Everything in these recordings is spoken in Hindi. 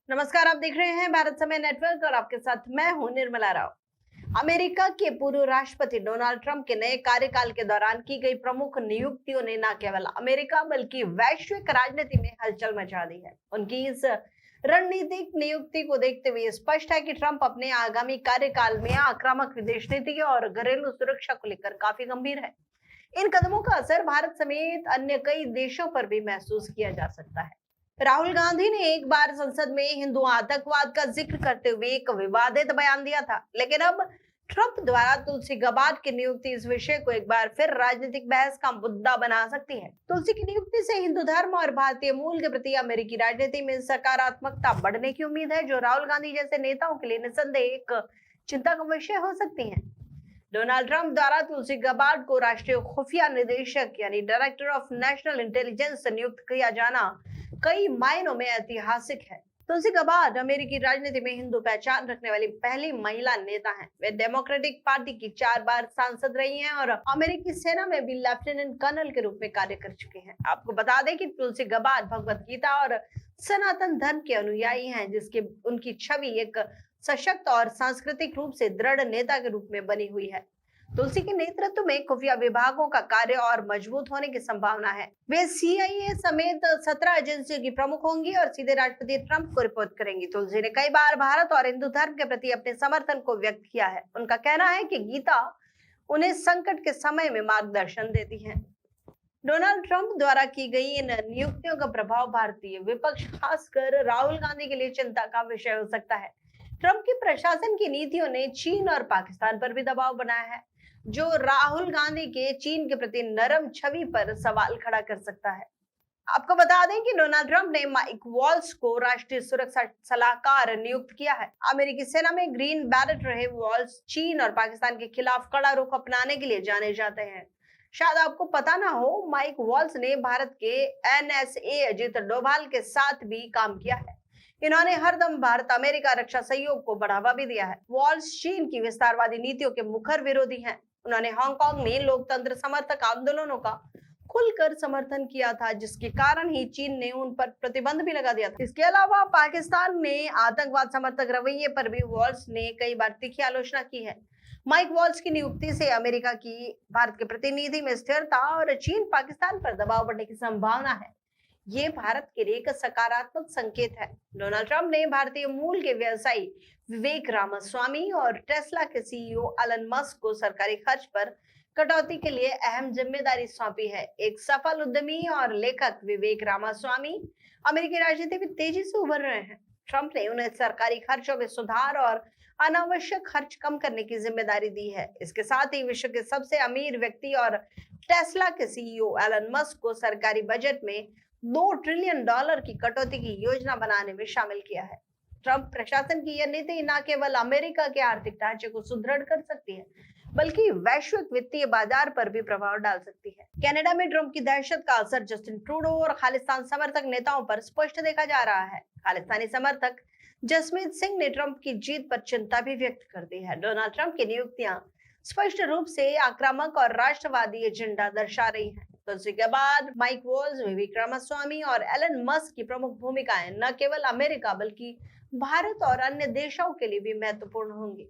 नमस्कार, आप देख रहे हैं भारत समय नेटवर्क और आपके साथ मैं हूं निर्मला राव। अमेरिका के पूर्व राष्ट्रपति डोनाल्ड ट्रंप के नए कार्यकाल के दौरान की गई प्रमुख नियुक्तियों ने न केवल अमेरिका बल्कि वैश्विक राजनीति में हलचल मचा दी है। उनकी इस रणनीतिक नियुक्ति को देखते हुए स्पष्ट है कि ट्रंप अपने आगामी कार्यकाल में आक्रामक विदेश नीति और घरेलू सुरक्षा को लेकर काफी गंभीर है। इन कदमों का असर भारत समेत अन्य कई देशों पर भी महसूस किया जा सकता है। राहुल गांधी ने एक बार संसद में हिंदू आतंकवाद का जिक्र करते हुए एक विवादित बयान दिया था, लेकिन अब ट्रंप द्वारा तुलसी गबार्ड की नियुक्ति इस विषय को एक बार फिर राजनीतिक बहस का मुद्दा बना सकती है। तुलसी की नियुक्ति से हिंदू धर्म और भारतीय मूल के प्रति अमेरिकी राजनीति में सकारात्मकता बढ़ने की उम्मीद है, जो राहुल गांधी जैसे नेताओं के लिए निस्संदेह एक चिंता का विषय हो सकती है। डोनाल्ड ट्रंप द्वारा तुलसी गबार्ड को राष्ट्रीय खुफिया निदेशक यानी डायरेक्टर ऑफ नेशनल इंटेलिजेंस नियुक्त किया जाना कई मायनों में ऐतिहासिक है। तुलसी गबार्ड अमेरिकी राजनीति में हिंदू पहचान रखने वाली पहली महिला नेता हैं। वे डेमोक्रेटिक पार्टी की 4 बार सांसद रही हैं और अमेरिकी सेना में भी लेफ्टिनेंट कर्नल के रूप में कार्य कर चुके हैं। आपको बता दें कि तुलसी गबार्ड भगवत गीता और सनातन धर्म के अनुयायी हैं, जिसके उनकी छवि एक सशक्त और सांस्कृतिक रूप से दृढ़ नेता के रूप में बनी हुई है। तुलसी के नेतृत्व में खुफिया विभागों का कार्य और मजबूत होने की संभावना है। वे CIA समेत 17 एजेंसियों की प्रमुख होंगी और सीधे राष्ट्रपति ट्रंप को रिपोर्ट करेंगी। तुलसी ने कई बार भारत और हिंदू धर्म के प्रति अपने समर्थन को व्यक्त किया है। उनका कहना है कि गीता उन्हें संकट के समय में मार्गदर्शन देती है। डोनाल्ड ट्रंप द्वारा की गई इन नियुक्तियों का प्रभाव भारतीय विपक्ष, खासकर राहुल गांधी के लिए चिंता का विषय हो सकता है। ट्रंप की प्रशासन की नीतियों ने चीन और पाकिस्तान पर भी दबाव बनाया है, जो राहुल गांधी के चीन के प्रति नरम छवि पर सवाल खड़ा कर सकता है। आपको बता दें कि डोनाल्ड ट्रंप ने माइक वॉल्स को राष्ट्रीय सुरक्षा सलाहकार नियुक्त किया है। अमेरिकी सेना में ग्रीन बैरेट रहे वॉल्स चीन और पाकिस्तान के खिलाफ कड़ा रुख अपनाने के लिए जाने जाते हैं। शायद आपको पता ना हो, माइक वॉल्स ने भारत के NSA अजित डोभाल के साथ भी काम किया है। इन्होंने हरदम भारत अमेरिका रक्षा सहयोग को बढ़ावा भी दिया है। वॉल्स चीन की विस्तारवादी नीतियों के मुखर विरोधी हैं। उन्होंने हांगकांग में लोकतंत्र समर्थक आंदोलनों का खुलकर समर्थन किया था, जिसके कारण ही चीन ने उन पर प्रतिबंध भी लगा दिया था। इसके अलावा पाकिस्तान में आतंकवाद समर्थक रवैये पर भी वॉल्स ने कई बार तीखी आलोचना की है। माइक वॉल्स की नियुक्ति से अमेरिका की भारत के प्रतिनिधि में स्थिरता और चीन पाकिस्तान पर दबाव बढ़ने की संभावना है। ये भारत के लिए एक सकारात्मक संकेत है। डोनाल्ड ट्रंप ने भारतीय मूल के व्यवसायी विवेक रामास्वामी और टेस्ला के CEO एलन मस्क को सरकारी खर्च पर कटौती के लिए अहम जिम्मेदारी सौंपी है। एक सफल उद्यमी और लेखक विवेक रामास्वामी अमेरिकी राजनीति में तेजी से उभर रहे हैं। ट्रंप ने उन्हें सरकारी खर्चों में सुधार और अनावश्यक खर्च कम करने की जिम्मेदारी दी है। इसके साथ ही विश्व के सबसे अमीर व्यक्ति और टेस्ला के CEO एलन मस्क को सरकारी बजट में $2 ट्रिलियन की कटौती की योजना बनाने में शामिल किया है। ट्रंप प्रशासन की यह नीति न केवल अमेरिका के आर्थिक ढांचे को सुदृढ़ कर सकती है, बल्कि वैश्विक वित्तीय बाजार पर भी प्रभाव डाल सकती है। कनाडा में ट्रंप की दहशत का असर जस्टिन ट्रूडो और खालिस्तान समर्थक नेताओं पर स्पष्ट देखा जा रहा है। खालिस्तानी समर्थक जसमीत सिंह ने ट्रंप की जीत पर चिंता भी व्यक्त कर दी है। डोनाल्ड ट्रंप की नियुक्तियां स्पष्ट रूप से आक्रामक और राष्ट्रवादी एजेंडा दर्शा रही है। तुलसी गबार्ड, माइक वॉल्स, विवेक रामास्वामी और एलन मस्क की प्रमुख भूमिकाएं न केवल अमेरिका बल्कि भारत और अन्य देशों के लिए भी महत्वपूर्ण होंगी।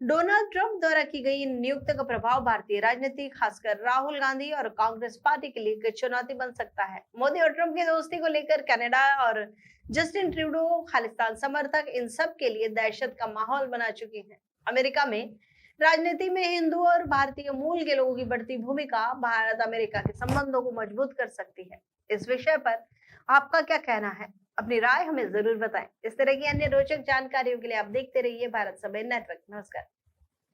डोनाल्ड ट्रंप द्वारा की गई इन नियुक्तियों का प्रभाव भारतीय राजनीति, खासकर राहुल गांधी और कांग्रेस पार्टी के लिए एक चुनौती बन सकता है। मोदी और ट्रंप की दोस्ती को लेकर कनाडा और जस्टिन ट्रूडो खालिस्तान समर्थक इन सब के लिए दहशत का माहौल बना चुके हैं। अमेरिका में राजनीति में हिंदू और भारतीय मूल के लोगों की बढ़ती भूमिका भारत अमेरिका के संबंधों को मजबूत कर सकती है। इस विषय पर आपका क्या कहना है? अपनी राय हमें जरूर बताएं। इस तरह की अन्य रोचक जानकारियों के लिए आप देखते रहिए भारत समय नेटवर्क। नमस्कार।